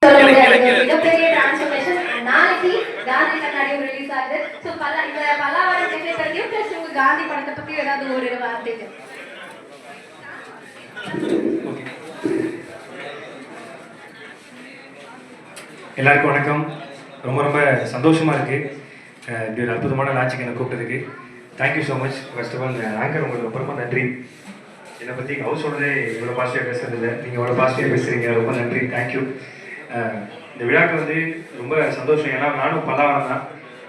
மிகப்பெரிய டிரான்ஸ்ஃபர்மேஷன். நாளைக்கு காந்தி கண்ணாடியும் ரிலீஸ் ஆகுது. ஸோ இந்த பல்லாவரம் கெஃபே பற்றியும் ப்ளஸ் உங்க காந்தி படத்தை பற்றியும் ஏதாவது ஒரு வார்த்தைகள். எல்லாருக்கும் வணக்கம். ரொம்ப ரொம்ப சந்தோஷமா இருக்கு இப்படி ஒரு அற்புதமான லான்ச்சுக்கு என்னை கூப்பிட்டதுக்கு. Thank you so much. First of all anchor உங்களுக்கு ரொம்ப ரொம்ப நன்றி. என்னை பற்றி ஹவுஸ் சொல்கிறதே இவ்வளோ பாசிட்டிவாக பேசுறதில்லை, நீங்கள் இவ்வளோ பாசிட்டிவாக பேசுகிறீங்க, ரொம்ப நன்றி, தேங்க்யூ. இந்த விழாக்கு வந்து ரொம்ப சந்தோஷம். ஏன்னா நானும் பல்லாவரம் தான்.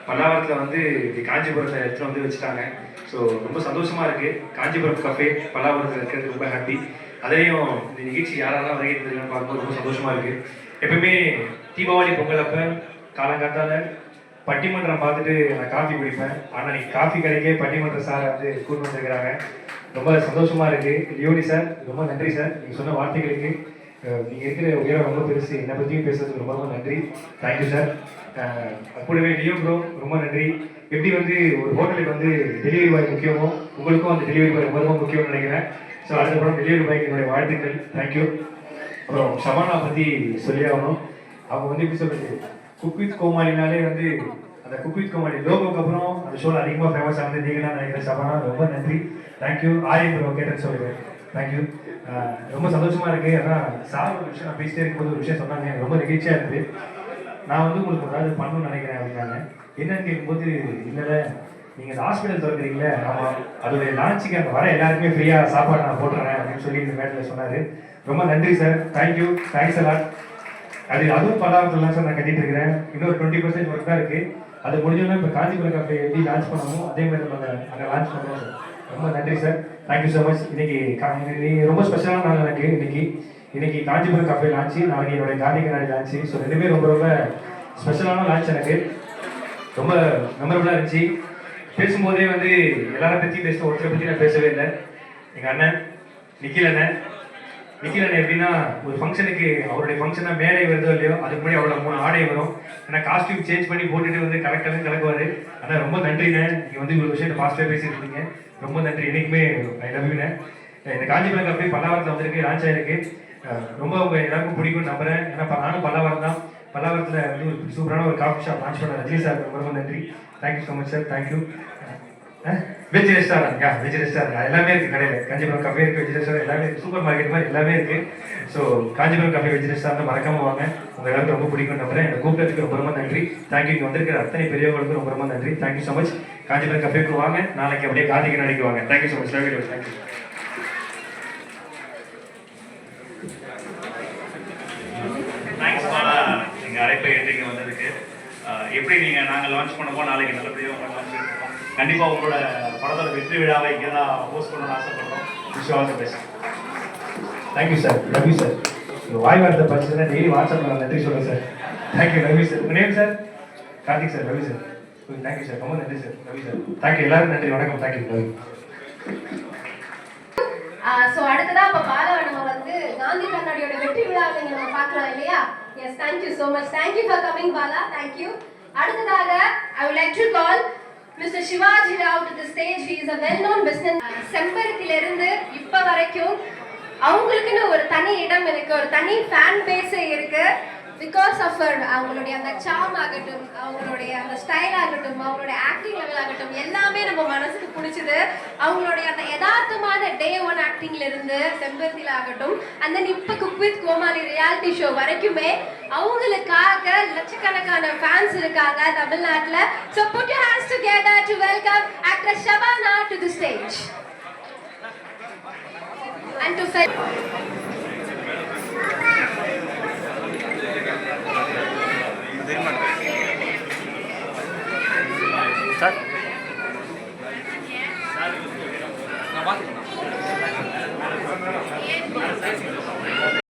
பல்லாவரத்தில் வந்து காஞ்சிபுரத்தில் இடத்துல வந்து வச்சுட்டாங்க. ஸோ ரொம்ப சந்தோஷமாக இருக்குது. காஞ்சிபுரம் கஃபே பல்லாவரத்தில் இருக்கிறது ரொம்ப ஹாப்பி. அதையும் இந்த நிகழ்ச்சி யாரெல்லாம் வருகிறதுன்னு பார்க்கும்போது ரொம்ப சந்தோஷமாக இருக்குது. எப்பவுமே தீபாவளி பொங்கல் அப்போ காலங்காத்தால் பட்டிமன்றம் பார்த்துட்டு நான் காஃபி குடிப்பேன். ஆனால் நீங்கள் காஃபி கடைக்கே பட்டிமன்ற சாரை வந்து கூட்டு வந்துருக்கிறாங்க. ரொம்ப சந்தோஷமாக இருக்குது. லியோனி சார் ரொம்ப நன்றி சார். நீங்கள் சொன்ன வார்த்தைகளுக்கு நீங்கள் இருக்கிற உயரம் ரொம்ப பெருசு. என்னை பற்றியும் பேசுறதுக்கு ரொம்ப ரொம்ப நன்றி, தேங்க்யூ சார். கூடவே லியோ ப்ரோ ரொம்ப நன்றி. எப்படி வந்து ஒரு ஹோட்டலுக்கு வந்து டெலிவரி பாய் முக்கியமோ உங்களுக்கும் அந்த டெலிவரி பாய் ரொம்ப ரொம்ப முக்கியம்னு நினைக்கிறேன். ஸோ அதுக்கப்புறம் டெலிவரி பாய்க்கு என்னுடைய வாழ்த்துக்கள், தேங்க்யூ. அப்புறம் ஷபானா பற்றி சொல்லி ஆகணும். அவங்க வந்து எப்படி சொல்றது, குக் வித் கோமாளினாலே வந்து அந்த குக் வித் கோமாளி லோகோக்கு அப்புறம் அந்த ஷோவில் அதிகமாக ஃபேமஸ் ஆனது நீங்களாம் நினைக்கிறேன். ஷபானா ரொம்ப நன்றி, தேங்க்யூ. ஆரியம் ப்ரோ கேட்டேன்னு சொல்லுவேன், தேங்க்யூ. ரொம்ப சந்தோஷமா இருக்கு. ஆனால் சார் ஒரு விஷயம் நான் பேசிட்டே இருக்கும்போது ஒரு விஷயம் சொன்னாங்க, எனக்கு ரொம்ப நெகிழ்ச்சியாக இருக்குது. நான் வந்து உங்களுக்கு ஏதாவது பண்ணணும்னு நினைக்கிறேன் அப்படின்னாங்க. என்னன்னு கேட்கும்போது, இல்லை நீங்கள் இந்த ஹாஸ்பிட்டல் திறக்கிறீங்களே, ஆமாம், அதோடைய லான்ச்சுக்கு அங்கே வர எல்லாருக்குமே ஃப்ரீயாக சாப்பாடு நான் போட்டுறேன் அப்படின்னு சொல்லி இந்த மேட்டில் சொன்னார். ரொம்ப நன்றி சார், தேங்க்யூ, தேங்க்ஸ் எல்லாம். அதுவும் பல்லாவரத்தில் தான் சார் நான் கட்டிட்டு இருக்கிறேன். இன்னொரு 20% ஒர்க் தான் இருக்குது. அது முடிஞ்சோன்னா இப்போ காஞ்சிபுரம் கஃபே எப்படி லான்ச் பண்ணணும் அதே மாதிரி நம்ம அங்கே லான்ச் பண்ணுறோம் சார். ரொம்ப நன்றி சார், தேங்க்யூ ஸோ மச். இன்னைக்கு ரொம்ப ஸ்பெஷலான நாள் எனக்கு. இன்னைக்கு காஞ்சிபுரம் கஃபே லான்ச்சு, நாளைக்கு என்னுடைய காந்தி கண்ணாடி லான்ச்சு. ஸோ ரெண்டுமே ரொம்ப ரொம்ப ஸ்பெஷலான லான்ச். எனக்கு ரொம்ப மெமரபுளாக இருந்துச்சு. பேசும்போதே வந்து எல்லாரும் பற்றி பேசுகிறேன், ஒருத்தரை பற்றி நான் பேசவே இல்லை. எங்கள் அண்ணன் நிக்கில் அண்ணன் எப்படின்னா, ஒரு ஃபங்க்ஷனுக்கு அவருடைய ஃபங்க்ஷனாக மேடை வருதோ இல்லையோ அதுக்கு முன்னாடி அவரோட 3 ஆடை வரும். ஏன்னா காஸ்டியூம் சேஞ்ச் பண்ணி போட்டுட்டு வந்து கலக்குவார். ஆனால் ரொம்ப நன்றிண்ணே, நீங்கள் வந்து இவ்வளோ விஷயத்தை பாசிட்டிவாக பேசிட்டு இருக்கீங்க, ரொம்ப நன்றி. என்றைக்குமே ஐ லவ் யூண்ணே. இந்த காஞ்சிபுரம் கஃபே பல்லாவரத்தில் வந்திருக்கு, லான்ச் ஆகிருக்கு. ரொம்ப உங்கள் எல்லாருக்கும் பிடிக்கும்னு நம்புகிறேன். ஏன்னா நானும் பல்லாவரம் தான். பல்லாவரத்தில் வந்து ஒரு சூப்பரான ஒரு காஃபி ஷாப் லான்ச் பண்ண ரஜினி சார் ரொம்ப ரொம்ப நன்றி, thank you so much sir, thank you. Veg restaurant, veg restaurant எல்லாமே இருக்குது கடையில். காஞ்சிபுரம் கஃபே இருக்குது, வெஜ் ரெஸ்டாரண்ட் எல்லாமே இருக்குது, சூப்பர் மார்க்கெட் மாதிரி எல்லாமே இருக்குது. So Kanchipuram cafe veg restaurant மறக்காம வாங்க, உங்கள் எல்லாருக்கும் ரொம்ப பிடிக்கும் நம்புறேன். எனக்கு கூப்பிட்டதுக்கு ரொம்ப ரொம்ப நன்றி, தேங்க்யூ. இங்கே வந்திருக்கிற அத்தனை பெரியவங்களுக்கும் ரொம்ப ரொம்ப நன்றி, தேங்க்யூ ஸோ மச். காஞ்சிபுரம் கஃபேக்கு வாங்க, நாளைக்கு அப்படியே காந்தி கண்ணாடிக்கு வாங்க. Thank you so much, thank you. Thanks Bala, நீங்கள் அழைப்பை ஏற்றிங்க வந்ததுக்கு. எப்படி நாங்கள் லான்ச் பண்ணப்போ நாளைக்கு நல்லபடியாக லான்ச் பண்ணிருக்கோம். கண்டிப்பாக உங்களோட படத்தோட வெற்றி விழாவை இங்கே தான் ஹோஸ்ட் பண்ணணும்னு ஆசைப்படுறோம். Wish all the best. Thank you sir, love you sir. வாய் வார்த்தை படிச்சுன்னா டெய்லி வாட்ஸ்அப்பில் நன்றி சொல்லுங்கள் sir, thank you, love you sir. உங்கள் name sir? Karthik sir, love you sir, thank you sir, ரொம்ப நன்றி sir, love you sir, thank you. எல்லாரும் நன்றி, வணக்கம், தேங்க்யூ, லவ் யூ. ஸோ அடுத்ததா இப்போ பாலவனம வந்து காந்தி கண்ணாடியோட வெற்றி விழாவை நம்ம பார்க்கலாம் இல்லையா? Yes, thank you so much, thank you for coming Bala, thank you. அடுத்ததாக I would like to call Mr. Shivaji Rao to the stage. He is a well-known business. செம்பருத்திலிருந்து இப்போ வரைக்கும் அவங்களுக்குன்னு ஒரு தனி இடம் இருக்கு, ஒரு தனி ஃபேன் பேஸே இருக்கு. பிகாஸ் ஆஃப் அவங்களுடைய அந்த சார்ம் ஆகட்டும், அவங்களுடைய அந்த ஸ்டைல் ஆகட்டும், அவங்களுடைய ஆக்டிங் லெவல் ஆகட்டும், எல்லாமே நம்ம மனசுக்கு பிடிச்சது. அவங்களுடைய அந்த யதார்த்தமான டே 1 ஆக்டிங்ல இருந்து செம்பருத்தில ஆகட்டும், அந்த தென் இப்போ cook with Comali reality show வரைக்குமே அவங்களுக்காக லட்சக்கணக்கான ஃபேன்ஸ் இருக்காங்க தமிழ்நாட்டில். So put your hands together to welcome actress Shabana to the stage and to